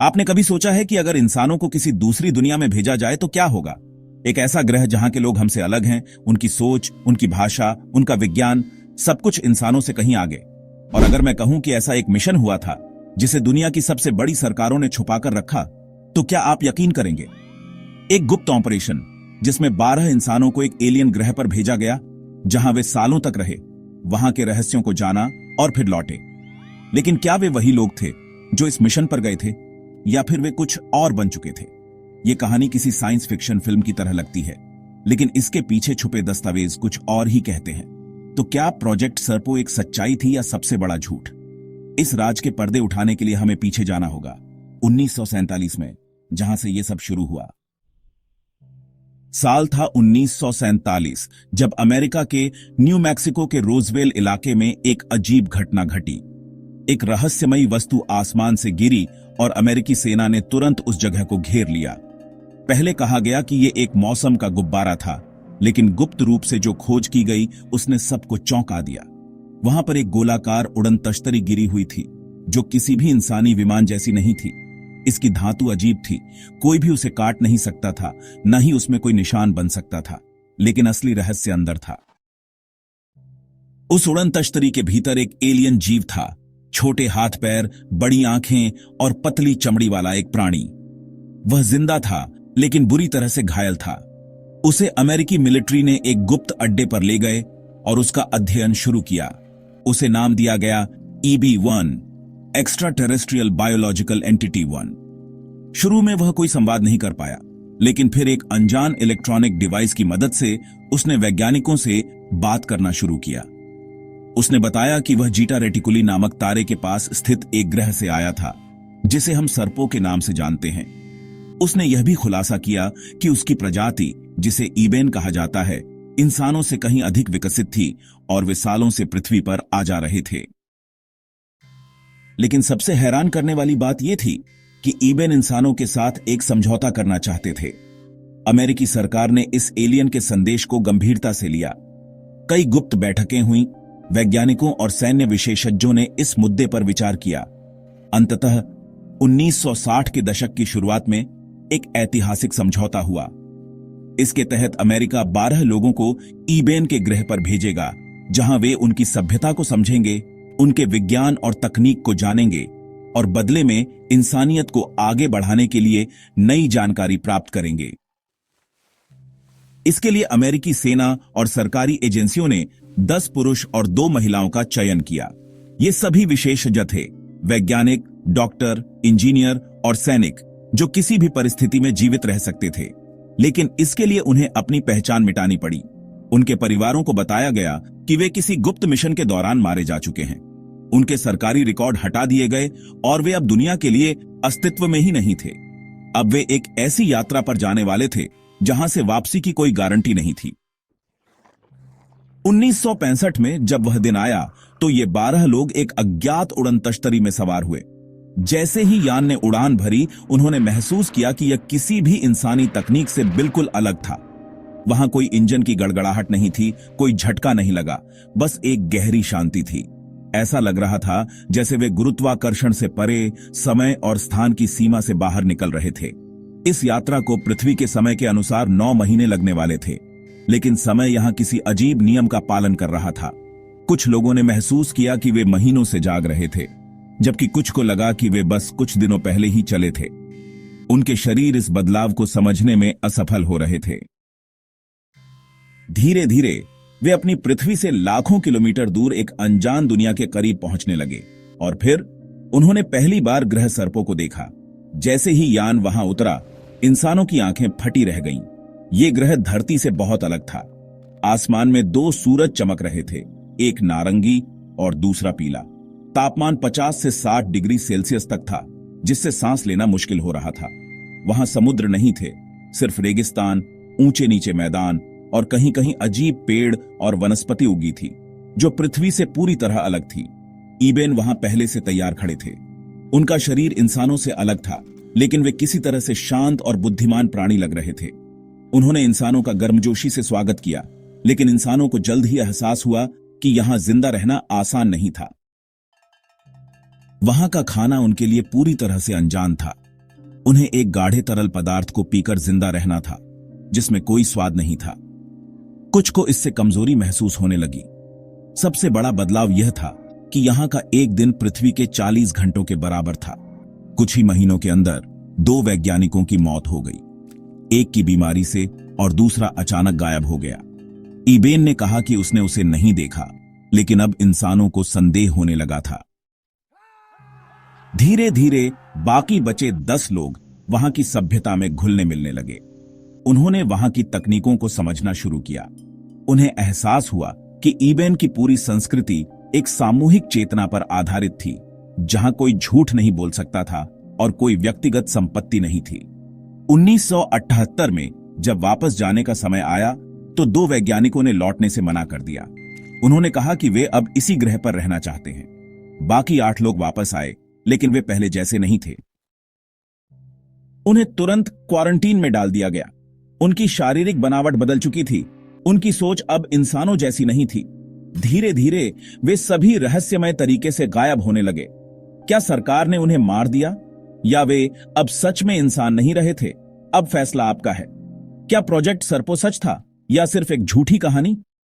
आपने कभी सोचा है कि अगर इंसानों को किसी दूसरी दुनिया में भेजा जाए तो क्या होगा? एक ऐसा ग्रह जहां के लोग हमसे अलग हैं, उनकी सोच, उनकी भाषा, उनका विज्ञान, सब कुछ इंसानों से कहीं आगे। और अगर मैं कहूं कि ऐसा एक मिशन हुआ था जिसे दुनिया की सबसे बड़ी सरकारों ने छुपाकर रखा, तो क्या आप यकीन करेंगे? एक गुप्त ऑपरेशन जिसमें 12 इंसानों को एक एलियन ग्रह पर भेजा गया, जहां वे सालों तक रहे, वहां के रहस्यों को जाना और फिर लौटे। लेकिन क्या वे वही लोग थे जो इस मिशन पर गए थे, या फिर वे कुछ और बन चुके थे? ये कहानी किसी साइंस फिक्शन फिल्म की तरह लगती है, लेकिन इसके पीछे छुपे दस्तावेज कुछ और ही कहते हैं। तो क्या प्रोजेक्ट सर्पो एक सच्चाई थी या सबसे बड़ा झूठ? इस राज के पर्दे उठाने के लिए हमें पीछे जाना होगा 1947 में, जहां से यह सब शुरू हुआ। साल था 1947, जब अमेरिका के न्यू मैक्सिको के रोजवेल इलाके में एक अजीब घटना घटी। एक रहस्यमयी वस्तु आसमान से गिरी और अमेरिकी सेना ने तुरंत उस जगह को घेर लिया। पहले कहा गया कि यह एक मौसम का गुब्बारा था, लेकिन गुप्त रूप से जो खोज की गई उसने सबको चौंका दिया। वहां पर एक गोलाकार उड़न तश्तरी गिरी हुई थी, जो किसी भी इंसानी विमान जैसी नहीं थी। इसकी धातु अजीब थी, कोई भी उसे काट नहीं सकता था, न ही उसमें कोई निशान बन सकता था। लेकिन असली रहस्य अंदर था। उस उड़न तश्तरी के भीतर एक एलियन जीव था, छोटे हाथ पैर, बड़ी आंखें और पतली चमड़ी वाला एक प्राणी। वह जिंदा था, लेकिन बुरी तरह से घायल था। उसे अमेरिकी मिलिट्री ने एक गुप्त अड्डे पर ले गए और उसका अध्ययन शुरू किया। उसे नाम दिया गया EB-1, extra terrestrial biological entity 1। शुरू में वह कोई संवाद नहीं कर पाया, लेकिन फिर एक अनजान इलेक्ट्रॉनिक डिवाइस की मदद से उसने वैज्ञानिकों से बात करना शुरू किया। उसने बताया कि वह जीटा रेटिकुली नामक तारे के पास स्थित एक ग्रह से आया था, जिसे हम सर्पो के नाम से जानते हैं। उसने यह भी खुलासा किया कि उसकी प्रजाति, जिसे ईबेन कहा जाता है, इंसानों से कहीं अधिक विकसित थी और वे सालों से पृथ्वी पर आ जा रहे थे। लेकिन सबसे हैरान करने वाली बात यह थी कि ईबेन इंसानों के साथ एक समझौता करना चाहते थे। अमेरिकी सरकार ने इस एलियन के संदेश को गंभीरता से लिया। कई गुप्त बैठकें हुईं, वैज्ञानिकों और सैन्य विशेषज्ञों ने इस मुद्दे पर विचार किया। अंततः 1960 के दशक की शुरुआत में एक ऐतिहासिक समझौता हुआ। इसके तहत अमेरिका 12 लोगों को ईबेन के ग्रह पर भेजेगा, जहां वे उनकी सभ्यता को समझेंगे, उनके विज्ञान और तकनीक को जानेंगे और बदले में इंसानियत को आगे बढ़ाने के लिए नई जानकारी प्राप्त करेंगे। इसके लिए अमेरिकी सेना और सरकारी एजेंसियों ने 10 पुरुष और 2 महिलाओं का चयन किया। ये सभी विशेषज्ञ थे, वैज्ञानिक, डॉक्टर, इंजीनियर और सैनिक, जो किसी भी परिस्थिति में जीवित रह सकते थे। लेकिन इसके लिए उन्हें अपनी पहचान मिटानी पड़ी। उनके परिवारों को बताया गया कि वे किसी गुप्त मिशन के दौरान मारे जा चुके हैं। उनके सरकारी रिकॉर्ड हटा दिए गए और वे अब दुनिया के लिए अस्तित्व में ही नहीं थे। अब वे एक ऐसी यात्रा पर जाने वाले थे जहां से वापसी की कोई गारंटी नहीं थी। 1965 में जब वह दिन आया तो ये 12 लोग एक अज्ञात उड़न तश्तरी में सवार हुए। जैसे ही यान ने उड़ान भरी, उन्होंने महसूस किया कि यह किसी भी इंसानी तकनीक से बिल्कुल अलग था। वहां कोई इंजन की गड़गड़ाहट नहीं थी, कोई झटका नहीं लगा, बस एक गहरी शांति थी। ऐसा लग रहा था जैसे वे गुरुत्वाकर्षण से परे, समय और स्थान की सीमा से बाहर निकल रहे थे। इस यात्रा को पृथ्वी के समय के अनुसार 9 महीने लगने वाले थे, लेकिन समय यहां किसी अजीब नियम का पालन कर रहा था। कुछ लोगों ने महसूस किया कि वे महीनों से जाग रहे थे, जबकि कुछ को लगा कि वे बस कुछ दिनों पहले ही चले थे। उनके शरीर इस बदलाव को समझने में असफल हो रहे थे। धीरे धीरे वे अपनी पृथ्वी से लाखों किलोमीटर दूर एक अनजान दुनिया के करीब पहुंचने लगे और फिर उन्होंने पहली बार ग्रह सर्पो को देखा। जैसे ही यान वहां उतरा, इंसानों की आंखें फटी रह गईं। ये ग्रह धरती से बहुत अलग था। आसमान में 2 सूरज चमक रहे थे, एक नारंगी और दूसरा पीला। तापमान 50 से 60 डिग्री सेल्सियस तक था, जिससे सांस लेना मुश्किल हो रहा था। वहां समुद्र नहीं थे, सिर्फ रेगिस्तान, ऊंचे नीचे मैदान और कहीं कहीं अजीब पेड़ और वनस्पति उगी थी, जो पृथ्वी से पूरी तरह अलग थी। ईबेन वहां पहले से तैयार खड़े थे। उनका शरीर इंसानों से अलग था, लेकिन वे किसी तरह से शांत और बुद्धिमान प्राणी लग रहे थे। उन्होंने इंसानों का गर्मजोशी से स्वागत किया, लेकिन इंसानों को जल्द ही एहसास हुआ कि यहां जिंदा रहना आसान नहीं था। वहां का खाना उनके लिए पूरी तरह से अनजान था। उन्हें एक गाढ़े तरल पदार्थ को पीकर जिंदा रहना था, जिसमें कोई स्वाद नहीं था। कुछ को इससे कमजोरी महसूस होने लगी। सबसे बड़ा बदलाव यह था कि यहां का एक दिन पृथ्वी के 40 घंटों के बराबर था। कुछ ही महीनों के अंदर 2 वैज्ञानिकों की मौत हो गई, एक की बीमारी से और दूसरा अचानक गायब हो गया। इबेन ने कहा कि उसने उसे नहीं देखा, लेकिन अब इंसानों को संदेह होने लगा था। धीरे धीरे बाकी बचे 10 लोग वहां की सभ्यता में घुलने मिलने लगे। उन्होंने वहां की तकनीकों को समझना शुरू किया। उन्हें एहसास हुआ कि इबेन की पूरी संस्कृति एक सामूहिक चेतना पर आधारित थी, जहां कोई झूठ नहीं बोल सकता था और कोई व्यक्तिगत संपत्ति नहीं थी। 1978 में जब वापस जाने का समय आया तो 2 वैज्ञानिकों ने लौटने से मना कर दिया। उन्होंने कहा कि वे अब इसी ग्रह पर रहना चाहते हैं। बाकी 8 लोग वापस आए, लेकिन वे पहले जैसे नहीं थे। उन्हें तुरंत क्वारंटीन में डाल दिया गया। उनकी शारीरिक बनावट बदल चुकी थी। उनकी सोच अब इंसानों जैसी नहीं थी। धीरे धीरे वे सभी रहस्यमय तरीके से गायब होने लगे। क्या सरकार ने उन्हें मार दिया, या वे अब सच में इंसान नहीं रहे थे? अब फैसला आपका है। क्या प्रोजेक्ट सर्पो सच था या सिर्फ एक झूठी कहानी?